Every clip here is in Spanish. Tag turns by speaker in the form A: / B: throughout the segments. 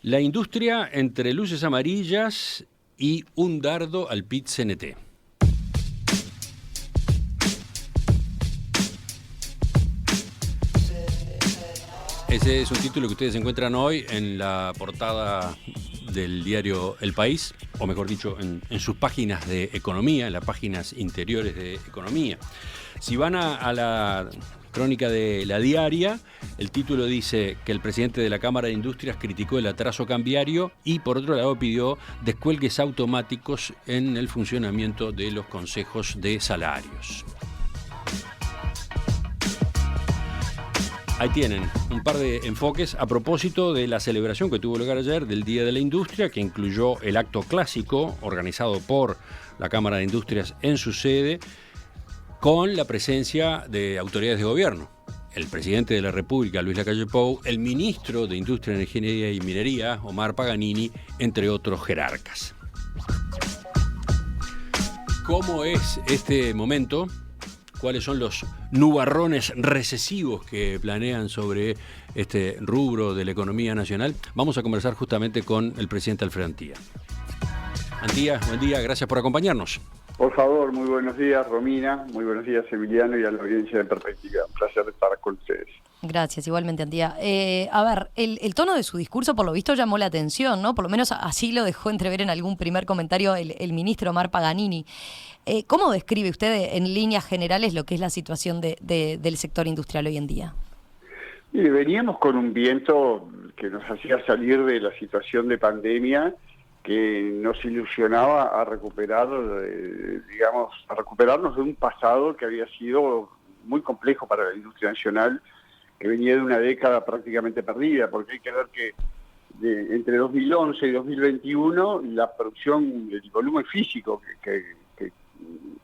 A: La industria entre luces amarillas y un dardo al PIT-CNT. Ese es un título que ustedes encuentran hoy en la portada del diario El País, o mejor dicho, en sus páginas de economía, en las páginas interiores de economía. Si van a la crónica de La Diaria, el título dice que el presidente de la Cámara de Industrias criticó el atraso cambiario y, por otro lado, pidió descuelgues automáticos en el funcionamiento de los consejos de salarios. Ahí tienen un par de enfoques a propósito de la celebración que tuvo lugar ayer del Día de la Industria, que incluyó el acto clásico organizado por la Cámara de Industrias en su sede, con la presencia de autoridades de gobierno. El presidente de la República, Luis Lacalle Pou, el ministro de Industria, Energía y Minería, Omar Paganini, entre otros jerarcas. ¿Cómo es este momento? ¿Cuáles son los nubarrones recesivos que planean sobre este rubro de la economía nacional? Vamos a conversar justamente con el presidente Alfredo Antía. Antía, buen día, gracias por acompañarnos.
B: Por favor, muy buenos días, Romina, muy buenos días, Emiliano, y a la audiencia de Perspectiva. Un placer estar con ustedes.
C: Gracias, igualmente, Antía. A ver, el tono de su discurso, por lo visto, llamó la atención, ¿no? Por lo menos así lo dejó entrever en algún primer comentario el ministro Omar Paganini. ¿Cómo describe usted en líneas generales lo que es la situación del sector industrial hoy en día?
B: Y veníamos con un viento que nos hacía salir de la situación de pandemia, que nos ilusionaba a recuperar, a recuperarnos de un pasado que había sido muy complejo para la industria nacional, que venía de una década prácticamente perdida, porque hay que ver que entre 2011 y 2021 la producción, el volumen físico que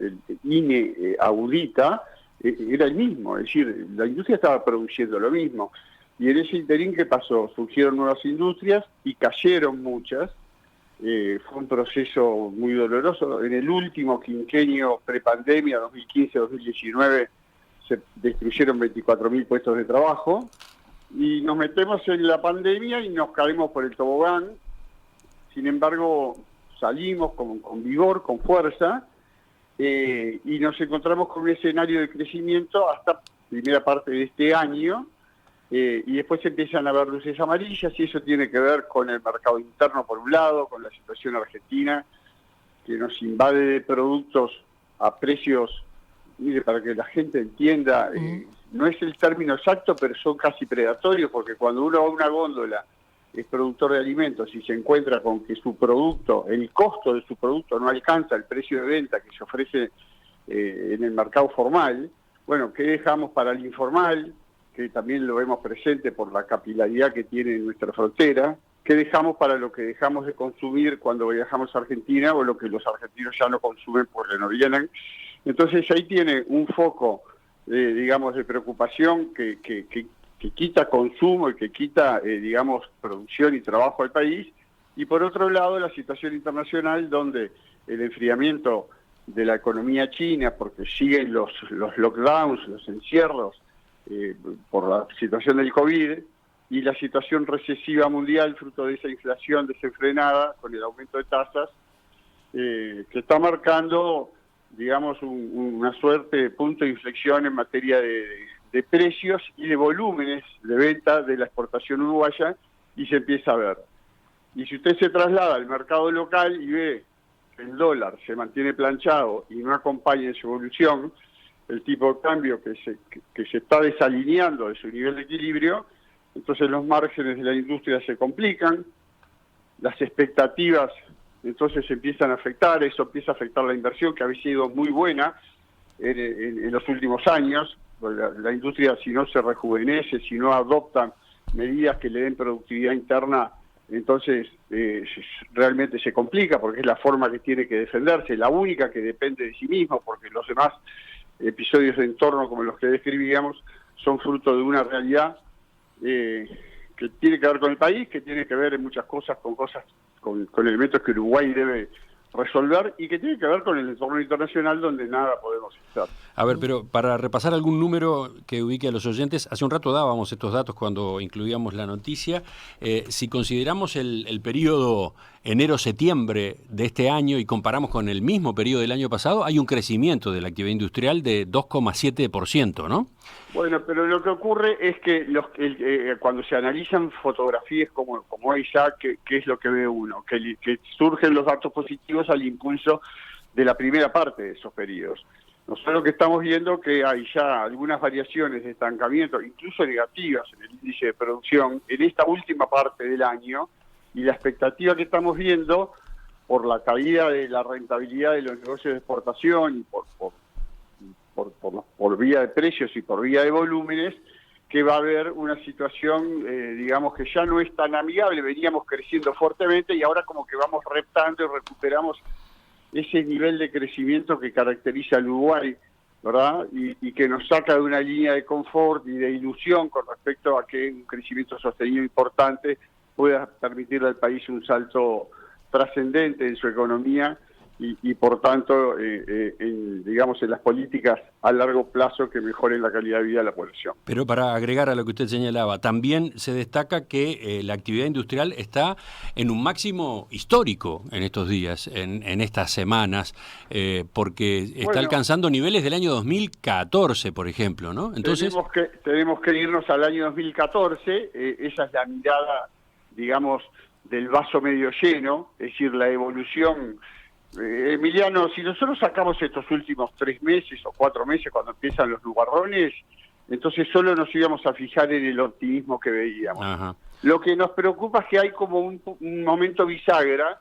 B: el INE audita era el mismo, es decir, la industria estaba produciendo lo mismo. Y en ese interín, ¿qué pasó? Surgieron nuevas industrias y cayeron muchas. Fue un proceso muy doloroso. En el último quinquenio prepandemia, 2015-2019, se destruyeron 24.000 puestos de trabajo y nos metemos en la pandemia y nos caemos por el tobogán. Sin embargo, salimos con vigor, con fuerza, y nos encontramos con un escenario de crecimiento hasta primera parte de este año. Y después empiezan a haber luces amarillas, y eso tiene que ver con el mercado interno por un lado, con la situación argentina, que nos invade de productos a precios, mire, para que la gente entienda, no es el término exacto, pero son casi predatorios, porque cuando uno va a una góndola, es productor de alimentos, y se encuentra con que su producto, el costo de su producto no alcanza el precio de venta que se ofrece en el mercado formal, bueno, ¿qué dejamos para el informal? Que también lo vemos presente por la capilaridad que tiene nuestra frontera, que dejamos para lo que dejamos de consumir cuando viajamos a Argentina, o lo que los argentinos ya no consumen porque no vienen. Entonces ahí tiene un foco, de preocupación que quita consumo y que quita, producción y trabajo al país. Y por otro lado, la situación internacional, donde el enfriamiento de la economía china, porque siguen los lockdowns, los encierros, por la situación del COVID, y la situación recesiva mundial, fruto de esa inflación desenfrenada con el aumento de tasas, que está marcando, una suerte de punto de inflexión en materia de precios y de volúmenes de venta de la exportación uruguaya, y se empieza a ver. Y si usted se traslada al mercado local y ve que el dólar se mantiene planchado y no acompaña en su evolución, el tipo de cambio que se está desalineando de su nivel de equilibrio, entonces los márgenes de la industria se complican, las expectativas entonces se empiezan a afectar, eso empieza a afectar la inversión, que había sido muy buena en los últimos años. La industria, si no se rejuvenece, si no adoptan medidas que le den productividad interna, entonces realmente se complica, porque es la forma que tiene que defenderse, la única que depende de sí mismo, porque los demás episodios de entorno como los que describíamos son fruto de una realidad que tiene que ver con el país, que tiene que ver en muchas cosas con elementos que Uruguay debe resolver y que tiene que ver con el entorno internacional donde nada podemos hacer.
A: A ver, pero para repasar algún número que ubique a los oyentes, hace un rato dábamos estos datos cuando incluíamos la noticia. Si consideramos el periodo enero-septiembre de este año y comparamos con el mismo periodo del año pasado, hay un crecimiento de la actividad industrial de 2,7%, ¿no?
B: Bueno, pero lo que ocurre es que cuando se analizan fotografías como esa, ¿qué es lo que ve uno? Que surgen los datos positivos al impulso de la primera parte de esos periodos. Nosotros lo que estamos viendo que hay ya algunas variaciones de estancamiento, incluso negativas en el índice de producción, en esta última parte del año, y la expectativa que estamos viendo por la caída de la rentabilidad de los negocios de exportación y por vía de precios y por vía de volúmenes, que va a haber una situación, digamos, que ya no es tan amigable. Veníamos creciendo fuertemente y ahora como que vamos reptando y recuperamos ese nivel de crecimiento que caracteriza al Uruguay, ¿verdad? Y que nos saca de una línea de confort y de ilusión con respecto a que un crecimiento sostenido importante pueda permitirle al país un salto trascendente en su economía y por tanto, digamos, en las políticas a largo plazo que mejoren la calidad de vida de la población.
A: Pero para agregar a lo que usted señalaba, también se destaca que la actividad industrial está en un máximo histórico en estos días, en estas semanas, porque está alcanzando niveles del año 2014, por ejemplo, ¿no? Entonces
B: tenemos que irnos al año 2014, esa es la mirada, digamos, del vaso medio lleno, es decir, la evolución. Emiliano, si nosotros sacamos estos últimos 3 meses o 4 meses cuando empiezan los nubarrones, entonces solo nos íbamos a fijar en el optimismo que veíamos.
A: Ajá.
B: Lo que nos preocupa es que hay como un momento bisagra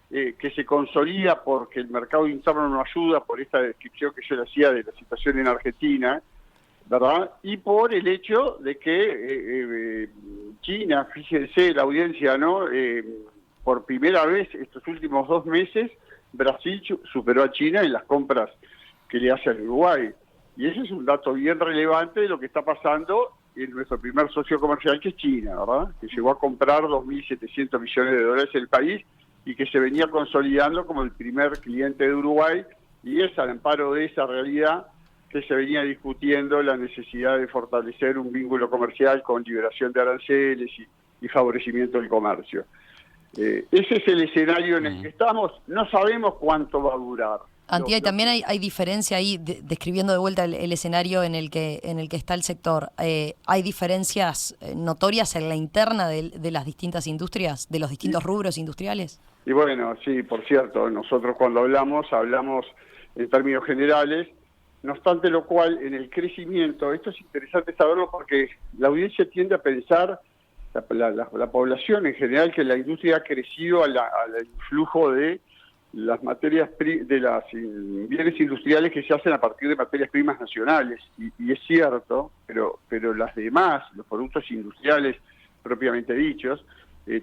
B: que se consolida porque el mercado interno no ayuda, por esta descripción que yo le hacía de la situación en Argentina, ¿verdad? Y por el hecho de que China, fíjense la audiencia, ¿no? Por primera vez estos últimos 2 meses, Brasil superó a China en las compras que le hace al Uruguay. Y ese es un dato bien relevante de lo que está pasando en nuestro primer socio comercial, que es China, ¿verdad? Que llegó a comprar 2.700 millones de dólares el país y que se venía consolidando como el primer cliente de Uruguay, y es al amparo de esa realidad que se venía discutiendo la necesidad de fortalecer un vínculo comercial con liberación de aranceles y favorecimiento del comercio. Ese es el escenario en el que estamos. No sabemos cuánto va a durar.
C: Antía, y también hay diferencia ahí, describiendo de vuelta el escenario en el que está el sector. ¿Hay diferencias notorias en la interna de las distintas industrias, de los distintos rubros industriales?
B: Y bueno, sí, por cierto, nosotros cuando hablamos en términos generales, no obstante lo cual, en el crecimiento, esto es interesante saberlo porque la audiencia tiende a pensar, la población en general, que la industria ha crecido al influjo de las materias de los bienes industriales que se hacen a partir de materias primas nacionales, y es cierto, pero las demás, los productos industriales propiamente dichos,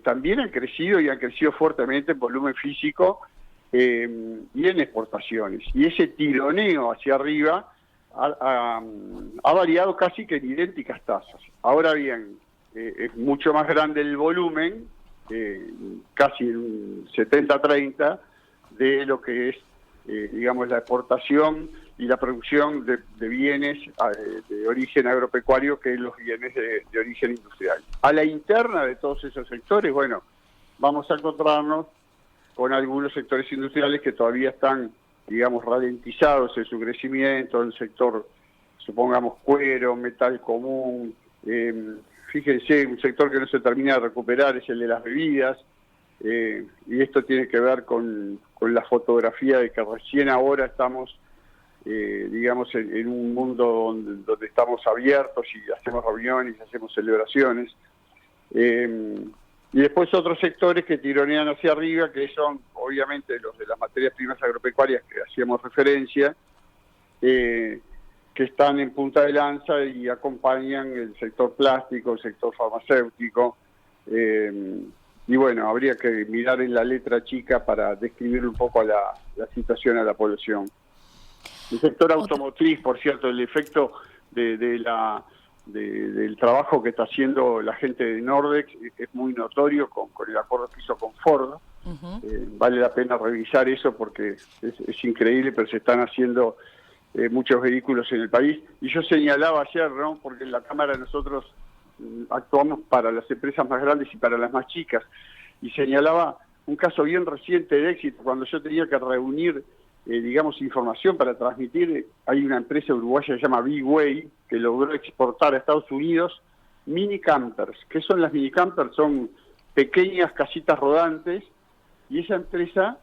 B: también han crecido y han crecido fuertemente en volumen físico y en exportaciones, y ese tironeo hacia arriba ha variado casi que en idénticas tasas. Ahora bien, es mucho más grande el volumen, casi un 70-30, de lo que es, digamos, la exportación y la producción de bienes de origen agropecuario, que es los bienes de origen industrial. A la interna de todos esos sectores, bueno, vamos a encontrarnos con algunos sectores industriales que todavía están, digamos, ralentizados en su crecimiento, el sector, supongamos, cuero, metal común. Fíjense, un sector que no se termina de recuperar es el de las bebidas, y esto tiene que ver con la fotografía de que recién ahora estamos, digamos, en un mundo donde estamos abiertos y hacemos reuniones y hacemos celebraciones. Y después otros sectores que tironean hacia arriba, que son obviamente los de las materias primas agropecuarias que hacíamos referencia, que están en punta de lanza y acompañan el sector plástico, el sector farmacéutico. Y bueno, habría que mirar en la letra chica para describir un poco la situación a la población. El sector automotriz, por cierto, el efecto del trabajo que está haciendo la gente de Nordex es muy notorio con el acuerdo que hizo con Ford, Vale la pena revisar eso porque es increíble, pero se están haciendo muchos vehículos en el país. Y yo señalaba ayer, ¿no? Porque en la Cámara nosotros actuamos para las empresas más grandes y para las más chicas, y señalaba un caso bien reciente de éxito, cuando yo tenía que reunir, digamos, información para transmitir. Hay una empresa uruguaya que se llama Big Way, que logró exportar a Estados Unidos mini campers. ¿Qué son las mini campers? Son pequeñas casitas rodantes, y esa empresa,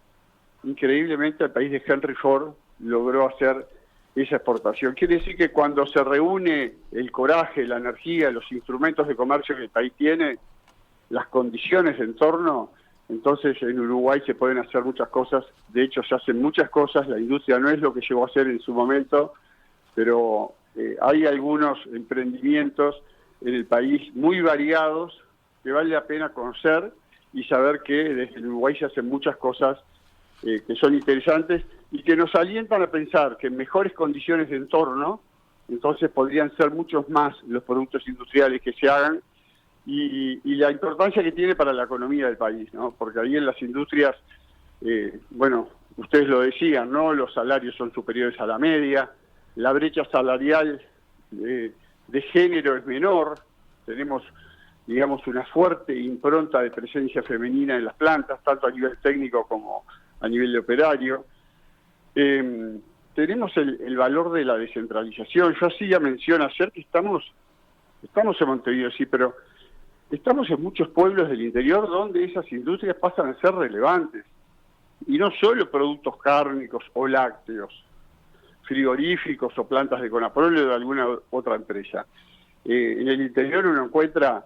B: increíblemente, el país de Henry Ford logró hacer esa exportación. Quiere decir que cuando se reúne el coraje, la energía, los instrumentos de comercio que el país tiene, las condiciones de entorno, entonces en Uruguay se pueden hacer muchas cosas. De hecho, se hacen muchas cosas. La industria no es lo que llegó a ser en su momento, pero hay algunos emprendimientos en el país muy variados que vale la pena conocer y saber que desde el Uruguay se hacen muchas cosas que son interesantes y que nos alientan a pensar que en mejores condiciones de entorno, entonces podrían ser muchos más los productos industriales que se hagan, y la importancia que tiene para la economía del país, ¿no? Porque ahí en las industrias, bueno, ustedes lo decían, ¿no? Los salarios son superiores a la media, la brecha salarial de género es menor, tenemos, digamos, una fuerte impronta de presencia femenina en las plantas, tanto a nivel técnico como a nivel de operario. Tenemos el valor de la descentralización. Yo hacía mención ayer que estamos en Montevideo, sí, pero estamos en muchos pueblos del interior donde esas industrias pasan a ser relevantes. Y no solo productos cárnicos o lácteos, frigoríficos o plantas de Conaprole o de alguna otra empresa. En el interior uno encuentra,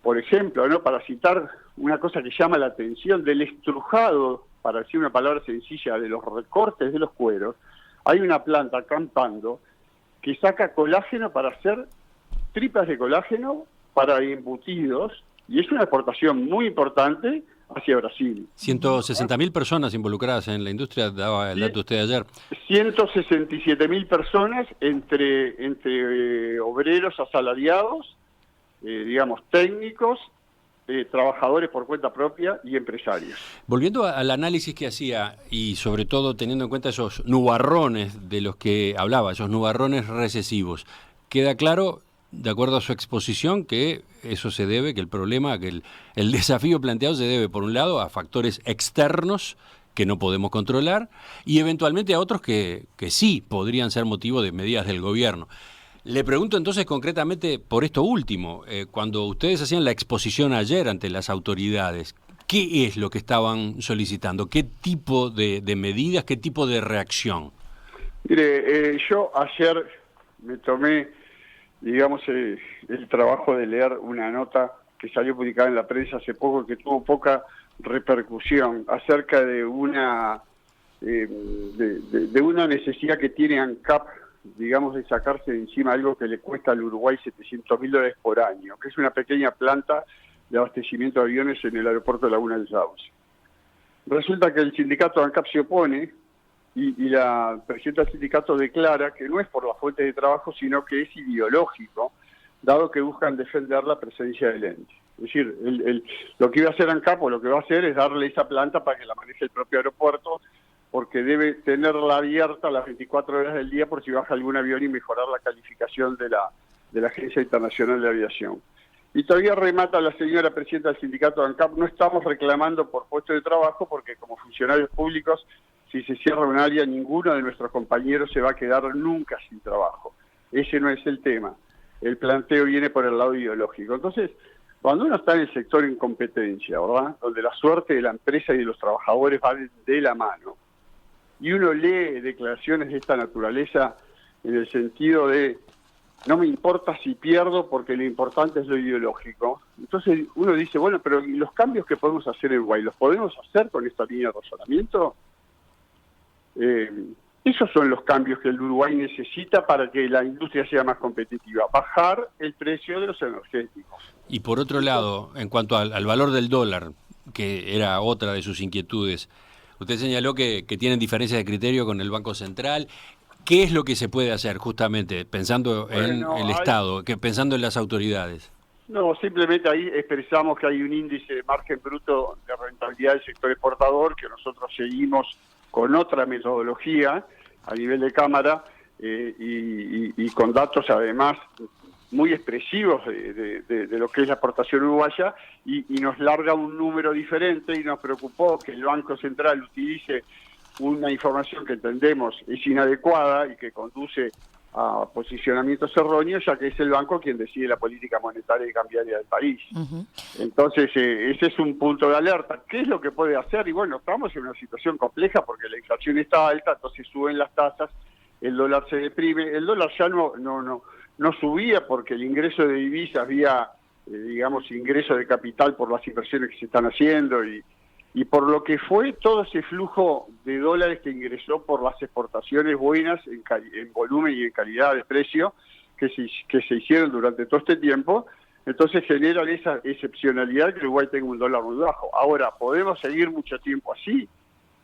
B: por ejemplo, ¿no? Para citar una cosa que llama la atención, del estrujado, para decir una palabra sencilla, de los recortes de los cueros, hay una planta Campando que saca colágeno para hacer tripas de colágeno para embutidos, y es una exportación muy importante hacia Brasil.
A: 160.000 personas involucradas en la industria, daba el dato usted ayer.
B: 167.000 personas entre obreros asalariados, digamos técnicos, trabajadores por cuenta propia y empresarios.
A: Volviendo al análisis que hacía, y sobre todo teniendo en cuenta esos nubarrones de los que hablaba, esos nubarrones recesivos, queda claro, de acuerdo a su exposición, que eso se debe, que el problema, que el desafío planteado se debe, por un lado, a factores externos que no podemos controlar y eventualmente a otros que sí podrían ser motivo de medidas del gobierno. Le pregunto entonces concretamente por esto último, cuando ustedes hacían la exposición ayer ante las autoridades, ¿qué es lo que estaban solicitando? ¿Qué tipo de medidas, qué tipo de reacción?
B: Mire, yo ayer me tomé, digamos, el trabajo de leer una nota que salió publicada en la prensa hace poco, que tuvo poca repercusión, acerca de una necesidad que tiene ANCAP, digamos, de sacarse de encima algo que le cuesta al Uruguay $700.000 por año, que es una pequeña planta de abastecimiento de aviones en el aeropuerto de Laguna del Sauce. Resulta que el sindicato ANCAP se opone, y la presidenta del sindicato declara que no es por las fuentes de trabajo, sino que es ideológico, dado que buscan defender la presencia del ente. Es decir, lo que iba a hacer ANCAP, o lo que va a hacer, es darle esa planta para que la maneje el propio aeropuerto, porque debe tenerla abierta las 24 horas del día por si baja algún avión y mejorar la calificación de la Agencia Internacional de Aviación. Y todavía remata la señora presidenta del sindicato ANCAP: no estamos reclamando por puestos de trabajo, porque como funcionarios públicos, si se cierra un área, ninguno de nuestros compañeros se va a quedar nunca sin trabajo. Ese no es el tema. El planteo viene por el lado ideológico. Entonces, cuando uno está en el sector en competencia, ¿verdad?, donde la suerte de la empresa y de los trabajadores va de la mano, y uno lee declaraciones de esta naturaleza en el sentido de no me importa si pierdo porque lo importante es lo ideológico, entonces uno dice, bueno, pero los cambios que podemos hacer en Uruguay, ¿los podemos hacer con esta línea de razonamiento? Esos son los cambios que el Uruguay necesita para que la industria sea más competitiva: bajar el precio de los energéticos.
A: Y por otro lado, en cuanto al valor del dólar, que era otra de sus inquietudes, usted señaló que tienen diferencias de criterio con el Banco Central. ¿Qué es lo que se puede hacer justamente pensando en el Estado, pensando en las autoridades?
B: No, simplemente ahí expresamos que hay un índice de margen bruto de rentabilidad del sector exportador que nosotros seguimos con otra metodología a nivel de Cámara y con datos además muy expresivos de lo que es la exportación uruguaya y nos larga un número diferente y nos preocupó que el Banco Central utilice una información que entendemos es inadecuada y que conduce a posicionamientos erróneos, ya que es el banco quien decide la política monetaria y cambiaria del país. Uh-huh. Entonces, ese es un punto de alerta. ¿Qué es lo que puede hacer? Y bueno, estamos en una situación compleja porque la inflación está alta, entonces suben las tasas, el dólar se deprime, el dólar ya no subía porque el ingreso de divisas vía, digamos, ingreso de capital por las inversiones que se están haciendo y por lo que fue todo ese flujo de dólares que ingresó por las exportaciones buenas en volumen y en calidad de precio que se hicieron durante todo este tiempo, entonces generan esa excepcionalidad que Uruguay tenga un dólar muy bajo. Ahora, ¿podemos seguir mucho tiempo así?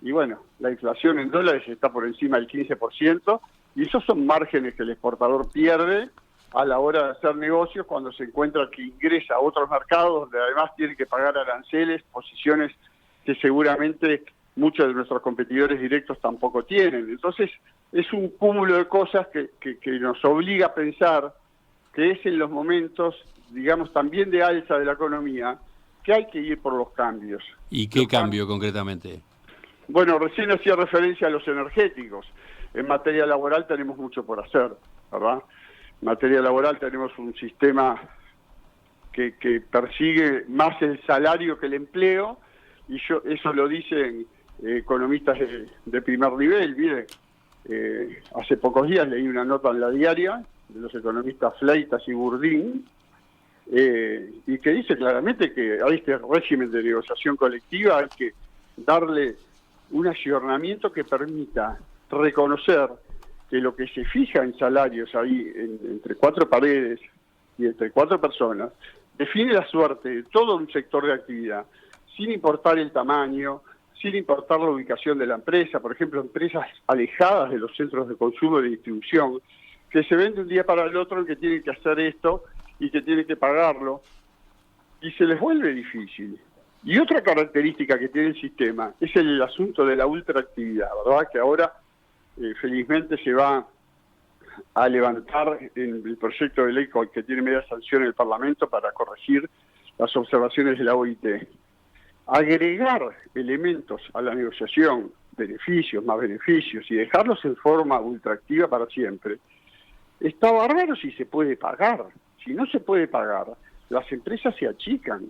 B: Y bueno, la inflación en dólares está por encima del 15%, y esos son márgenes que el exportador pierde a la hora de hacer negocios cuando se encuentra que ingresa a otros mercados donde además tiene que pagar aranceles, posiciones que seguramente muchos de nuestros competidores directos tampoco tienen. Entonces, es un cúmulo de cosas que nos obliga a pensar que es en los momentos, digamos, también de alza de la economía, que hay que ir por los cambios.
A: ¿Y qué cambio concretamente?
B: Bueno, recién hacía referencia a los energéticos. En materia laboral tenemos mucho por hacer, ¿verdad? En materia laboral tenemos un sistema que persigue más el salario que el empleo, y eso lo dicen economistas de primer nivel. Mire, hace pocos días leí una nota en La Diaria de los economistas Fleitas y Burdín, y que dice claramente que a este régimen de negociación colectiva hay que darle un ayornamiento que permita reconocer que lo que se fija en salarios ahí entre cuatro paredes y entre cuatro personas define la suerte de todo un sector de actividad, sin importar el tamaño, sin importar la ubicación de la empresa. Por ejemplo, empresas alejadas de los centros de consumo y de distribución, que se ven de un día para el otro en que tienen que hacer esto y que tienen que pagarlo, y se les vuelve difícil. Y otra característica que tiene el sistema es el asunto de la ultraactividad, ¿verdad? Que ahora felizmente se va a levantar en el proyecto de ley que tiene media sanción en el Parlamento para corregir las observaciones de la OIT. Agregar elementos a la negociación, beneficios, más beneficios, y dejarlos en forma ultraactiva para siempre, está bárbaro si se puede pagar. Si no se puede pagar, las empresas se achican,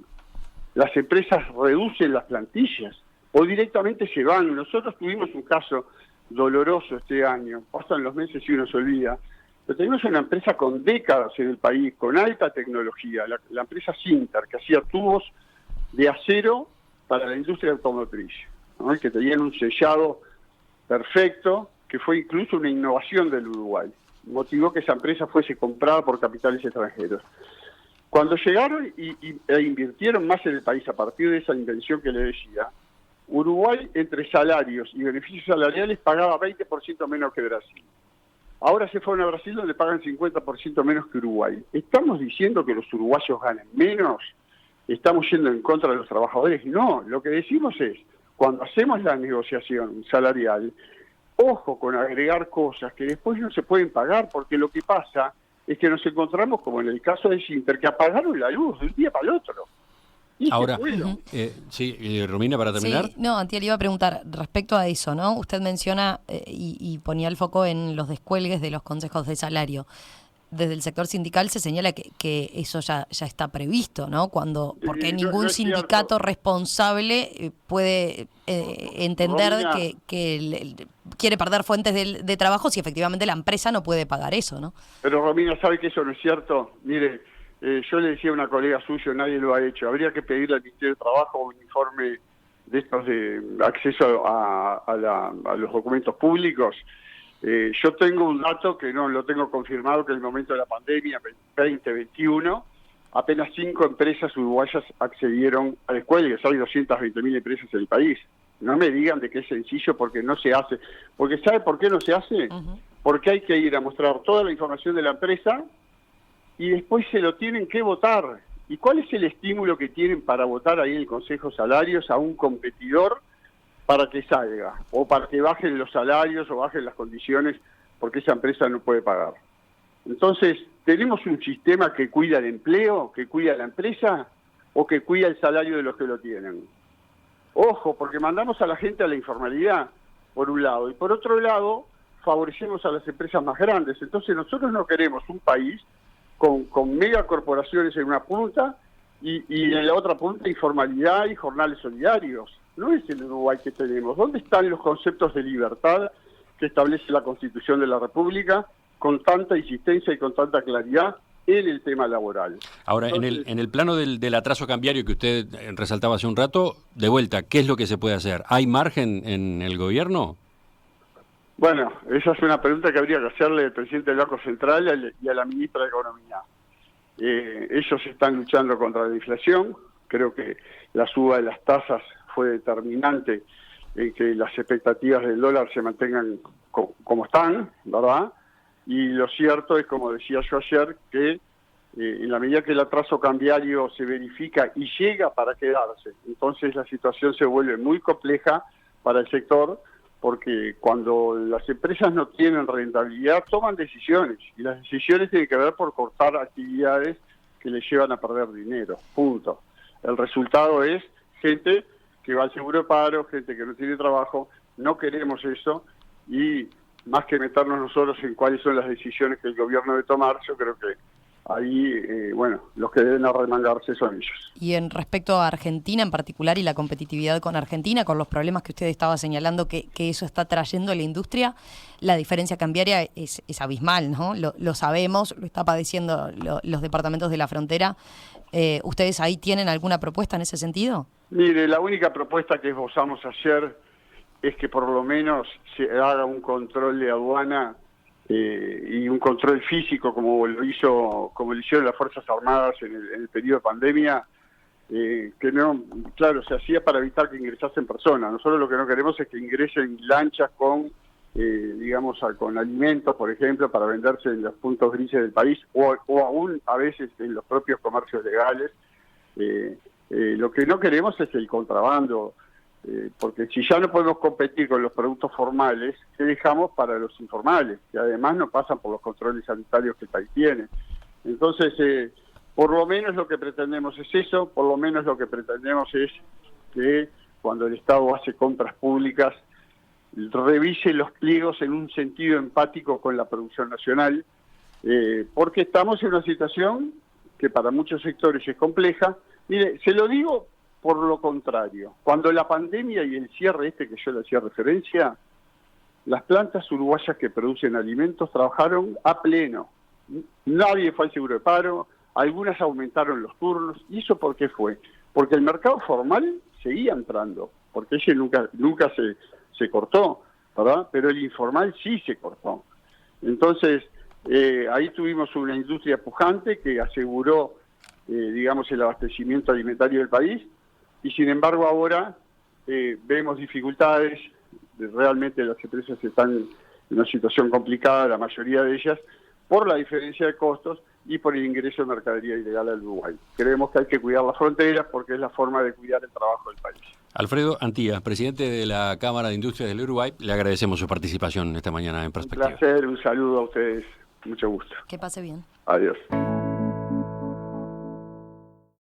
B: las empresas reducen las plantillas o directamente se van. Nosotros tuvimos un caso doloroso este año, pasan los meses y uno se olvida, pero tenemos una empresa con décadas en el país, con alta tecnología, la empresa Sinter, que hacía tubos de acero para la industria automotriz, ¿no? Que tenían un sellado perfecto, que fue incluso una innovación del Uruguay, motivó que esa empresa fuese comprada por capitales extranjeros. Cuando llegaron e invirtieron más en el país a partir de esa invención que le decía, Uruguay entre salarios y beneficios salariales pagaba 20% menos que Brasil. Ahora se fueron a Brasil donde pagan 50% menos que Uruguay. ¿Estamos diciendo que los uruguayos ganen menos? ¿Estamos yendo en contra de los trabajadores? No, lo que decimos es, cuando hacemos la negociación salarial, ojo con agregar cosas que después no se pueden pagar, porque lo que pasa es que nos encontramos, como en el caso de Sinter, que apagaron la luz de un día para el otro. Y
A: ahora, sí, Romina, para terminar.
C: Sí, no, Antía, le iba a preguntar respecto a eso, ¿no? Usted menciona y ponía el foco en los descuelgues de los consejos de salario. Desde el sector sindical se señala que eso ya está previsto, ¿no? Porque ningún sindicato responsable puede entender Romina, que quiere perder fuentes de trabajo si efectivamente la empresa no puede pagar eso, ¿no?
B: Pero Romina, ¿sabe que eso no es cierto? Mire, yo le decía a una colega suya, nadie lo ha hecho, habría que pedirle al Ministerio de Trabajo un informe de estos de acceso a los documentos públicos. Yo tengo un dato que no lo tengo confirmado, que en el momento de la pandemia 2021, apenas 5 empresas uruguayas accedieron a descuelgues. Hay 220.000 empresas en el país. No me digan de que es sencillo porque no se hace. Porque ¿sabe por qué no se hace? Uh-huh. Porque hay que ir a mostrar toda la información de la empresa y después se lo tienen que votar. ¿Y cuál es el estímulo que tienen para votar ahí en el Consejo de Salarios a un competidor para que salga? O para que bajen los salarios o bajen las condiciones porque esa empresa no puede pagar. Entonces, ¿tenemos un sistema que cuida el empleo, que cuida la empresa o que cuida el salario de los que lo tienen? Ojo, porque mandamos a la gente a la informalidad, por un lado, y por otro lado, favorecemos a las empresas más grandes. Entonces, nosotros no queremos un país con megacorporaciones en una punta y en la otra punta informalidad y jornales solidarios. No es el Uruguay que tenemos. ¿Dónde están los conceptos de libertad que establece la Constitución de la República con tanta insistencia y con tanta claridad en el tema laboral?
A: Ahora, entonces, en el plano del atraso cambiario que usted resaltaba hace un rato, de vuelta, ¿qué es lo que se puede hacer? ¿Hay margen en el gobierno?
B: Bueno, esa es una pregunta que habría que hacerle al presidente del Banco Central y a la ministra de Economía. Ellos están luchando contra la inflación. Creo que la suba de las tasas fue determinante en que las expectativas del dólar se mantengan como están, ¿verdad? Y lo cierto es, como decía yo ayer, que en la medida que el atraso cambiario se verifica y llega para quedarse, entonces la situación se vuelve muy compleja para el sector, porque cuando las empresas no tienen rentabilidad, toman decisiones, y las decisiones tienen que ver por cortar actividades que les llevan a perder dinero, punto. El resultado es gente que va al seguro de paro, gente que no tiene trabajo. No queremos eso, y más que meternos nosotros en cuáles son las decisiones que el gobierno debe tomar, yo creo que ahí, los que deben arremangarse son ellos.
C: Y en respecto a Argentina en particular y la competitividad con Argentina, con los problemas que usted estaba señalando que eso está trayendo a la industria, la diferencia cambiaria es abismal, ¿no? Lo sabemos, lo está padeciendo los departamentos de la frontera. ¿Ustedes ahí tienen alguna propuesta en ese sentido?
B: Mire, la única propuesta que esbozamos ayer es que por lo menos se haga un control de aduana y un control físico como lo hicieron las Fuerzas Armadas en el periodo de pandemia, que no, claro, se hacía para evitar que ingresasen personas. Nosotros lo que no queremos es que ingresen lanchas con con alimentos, por ejemplo, para venderse en los puntos grises del país o aún a veces en los propios comercios legales. Lo que no queremos es el contrabando, porque si ya no podemos competir con los productos formales, ¿qué dejamos para los informales? Que además no pasan por los controles sanitarios que el país tiene. Entonces, por lo menos lo que pretendemos es eso, por lo menos lo que pretendemos es que cuando el Estado hace compras públicas, revise los pliegos en un sentido empático con la producción nacional, porque estamos en una situación que para muchos sectores es compleja. Mire, se lo digo por lo contrario. Cuando la pandemia y el cierre que yo le hacía referencia, las plantas uruguayas que producen alimentos trabajaron a pleno. Nadie fue al seguro de paro, algunas aumentaron los turnos. ¿Y eso por qué fue? Porque el mercado formal seguía entrando, porque ese nunca se cortó, ¿verdad? Pero el informal sí se cortó. Entonces, ahí tuvimos una industria pujante que aseguró, el abastecimiento alimentario del país, y sin embargo ahora vemos dificultades. Realmente las empresas están en una situación complicada, la mayoría de ellas, por la diferencia de costos y por el ingreso de mercadería ilegal al Uruguay. Creemos que hay que cuidar las fronteras porque es la forma de cuidar el trabajo del país.
A: Alfredo Antía, presidente de la Cámara de Industrias del Uruguay, le agradecemos su participación esta mañana en Perspectiva.
B: Un placer, un saludo a ustedes, mucho gusto.
C: Que pase bien.
B: Adiós.